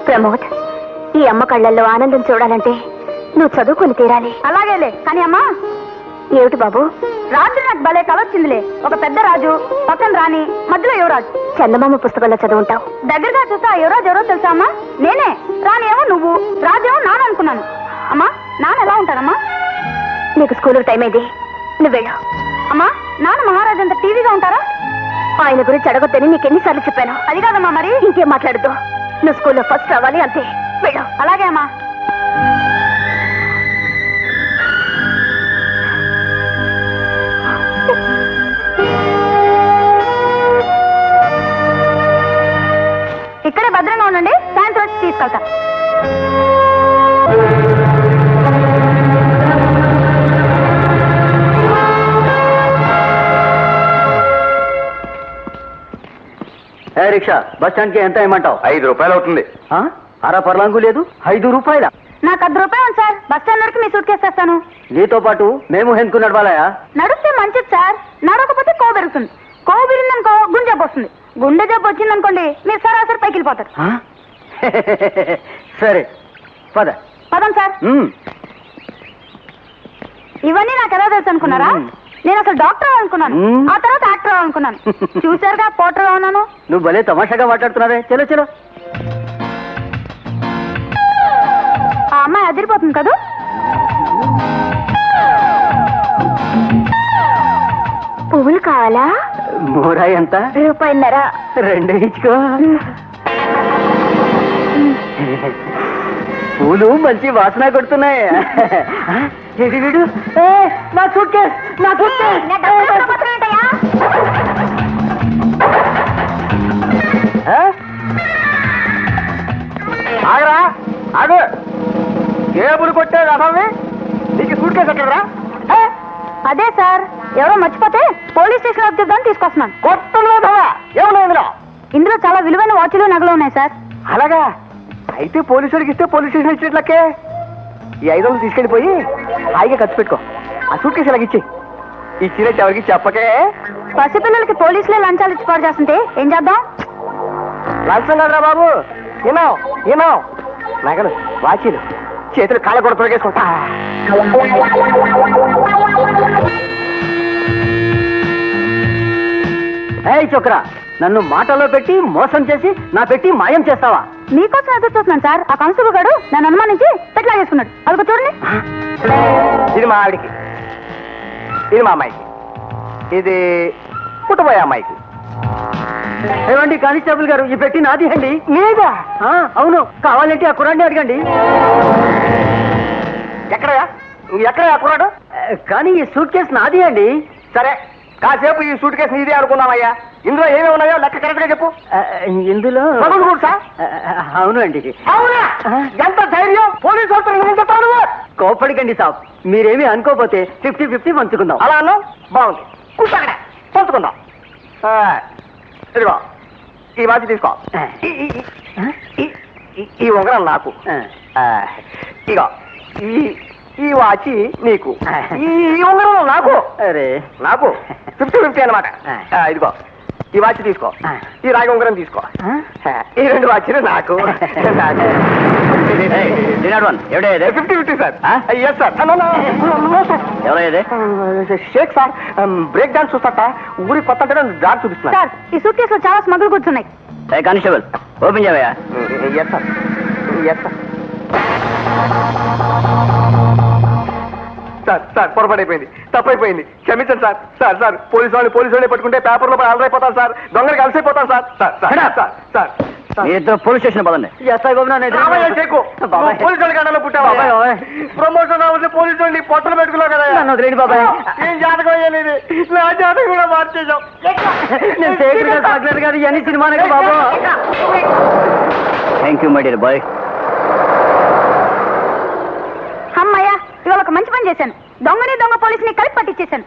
ప్రమోద్, ఈ అమ్మ కళ్ళల్లో ఆనందం చూడాలంటే నువ్వు చదువుకొని తీరాలి. అలాగేలే, కానీ అమ్మా. ఏమిటి బాబు? రాజు నాకు భలే కలొచ్చిందిలే. ఒక పెద్ద రాజు, పక్కన రాణి, మధ్యలో యువరాజు. చందమామ పుస్తకంలో చదువుంటావు. దగ్గరగా చూస్తే ఆ యువరాజు ఎవరో తెలుసా అమ్మా? నేనే. రాణి ఏమో నువ్వు, రాజు ఏమో నాన్న అనుకున్నాను. అమ్మా, నాన్న ఎలా ఉంటారమ్మా? నీకు స్కూల్ టైం అయింది, నువ్వు వెళ్ళు. అమ్మా, నాన్న మహారాజు అంత టీవీగా ఉంటారా? ఆయన గురించి అడగొద్దని నీకెన్నిసార్లు చెప్పాను. అది కాదమ్మా. మరి ఇంకేం మాట్లాడద్దు. నువ్వు స్కూల్లో ఫస్ట్ రావాలి, అంతే. వెళ్ళు. అలాగే అమ్మా. ఇక్కడే భద్రంగా ఉండండి, సాయంత్రం వచ్చి తీసుకెళ్తా. రిక్షా బస్ స్టాండ్ కి ఎంత ఇమ్మంటావు? 5 రూపాయలు అవుతుంది. అర పర్లాంగు లేదు, 5 రూపాయల. నాకు 10 రూపాయలు సార్. బస్ స్టాండ్ వరకు మీ సూట్ కేసు తెస్తాను. నీతో పాటు మేము ఎందుకు నడవాలయా? నడిస్తే మంచిది సార్, నడవకపోతే కో పెరుగుతుంది. కో పెరిగిందనుకో గుండె జబ్బు వస్తుంది. గుండె జబ్బు వచ్చిందనుకోండి మీరు సరాసరి పైకి వెళ్ళిపోతారు. సరే పద. పదం సార్. ఇవన్నీ నాకు ఎలా తెలుసు అనుకున్నారా? నేను అసలు డాక్టర్ అనుకున్నాను, ఆ తర్వాత యాక్టర్ అనుకున్నాను. చూసారుగా పోటర్ ఉన్నాను. నువ్వు భలే తమాషాగా మాట్లాడుతున్నావే. చలో చలో. ఆ అమ్మాయి అదిరిపోతుంది కదా. పువ్వులు కావాలా? మోరా ఎంత? రూపాయన్నర. 2 ఇచ్చుకో. పూలు మంచి వాసన కొడుతున్నాయి. ఏడి వీడు? నా సూట్ కేస్, నా సూట్ కేస్. ఆగరా, ఆగు. కేబుల్ కొట్టే రథమే నీకు సూట్ కేసు ఎక్కడరా? అదే సార్, ఎవరో మర్చిపోతే పోలీస్ స్టేషన్ అబ్జెక్ట్ తీసుకొస్తున్నాను. కొట్టలు ఏమన్నా ఇందులో చాలా విలువైన వాచ్లు నగలు ఉన్నాయి సార్. అలాగా? అయితే పోలీసుడికి ఇస్తే పోలీస్ స్టేషన్ ఇచ్చినట్లకే. ఈ 500 తీసుకెళ్ళిపోయి హాయిగా ఖర్చు పెట్టుకో. ఆ సూట్ కేసు ఇలాగ ఇచ్చి. ఇచ్చినట్టు ఎవరికి చెప్పకే. పసిపిల్లలకి పోలీసులే లంచాలు ఇచ్చి పాడు చేస్తుంటే ఏం చేద్దాం? లంచం కదరా బాబు. ఏమో నగలు, వాచీలు, చేతులు కాళ్ళ కూడా తొలగేసుకుంటా. చొక్రా, నన్ను మాటలో పెట్టి మోసం చేసి నా పెట్టి మాయం చేస్తావా? మీకోసం ఎదురు చూస్తున్నాను సార్. ఆ కానిస్టేబుల్ గారు నన్ను అనుమానించి పెట్లా చేసుకున్నాడు. అదిగో చూడండి. ఇది మా ఆవిడికి, ఇది మా అమ్మాయికి, ఇది పుట్టబోయే అమ్మాయికి. ఏమండి కానిస్టేబుల్ గారు, ఈ పెట్టి నాది అండి. లేదా? అవును. కావాలంటే ఆ కుర్రాడిని అడగండి. ఎక్కడయా కుర్రాడు? కానీ ఈ సూట్ కేసు నాది అండి. సరే, కాసేపు ఈ సూట్ కేసు నీదే అనుకున్నామయ్యా. ఇందులో ఏమేమి ఉన్నాయో లెక్క కరెక్ట్ గా చెప్పు. ఇందులో అవును అండి. అవునా? ఎంత ధైర్యం! పోలీసు చెప్తాను. కోపడికండి సాబ్, మీరేమీ అనుకోపోతే 50-50 పంచుకుందాం. అలా అన్నావు, బాగుంది. కూర్చోకనే పంచుకుందాం. ఇదిగో ఈ వాచ్ తీసుకో. ఈ ఉంగరం నాకు. ఇగో ఈ వాచి నీకు, ఈ ఉంగరం నాకు. అరే నాకు 50-50 అన్నమాట. ఇదిగో ఈ వాచ్ తీసుకో, ఈ రాగి ఉంగరం తీసుకో. ఈ 2 వాచీలు నాకు. 50-50 sir. Yes sir. Shake sir, break dance చూస్తాట. ఊరి కొత్త దారి చూపిస్తున్నా సార్. ఈ సూట్ కేసులో చాలా స్మగుల్ గుడ్స్ ఉన్నాయి. కానిస్టేబుల్, ఓపెన్ చేయవయ్యా. Yes sir, yes sir. Sir పొరపాటైపోయింది, తప్పైపోయింది, క్షమించండి సార్. సార్ పోలీసు వాళ్ళని పట్టుకుంటే పేపర్లో అలరైపోతాను సార్. దొంగలకి అలసైపోతాను సార్. సార్ ఇద్దరు పోలీస్ స్టేషన్ పదండి. పోలీసు వాళ్ళకి అన్నంలో పుట్టావా? ప్రమోషన్ రావచ్చు పోలీసు వాళ్ళని పొట్టలు పెట్టుకున్నావు కదా. వదిలేండి బాబాయ్. ఏం జాతకం అయ్యలేదు, నా జాతకం కూడా మార్చేసాం. నేను సేకరణ సాగలేదు కదా ఇవన్నీ సినిమానే బాబు. Thank you my dear boy. అమ్మయ్యా, ఇవాళ ఒక మంచి పని చేశాను. దొంగని దొంగ పోలీసుని కలిపి పట్టించేశాను.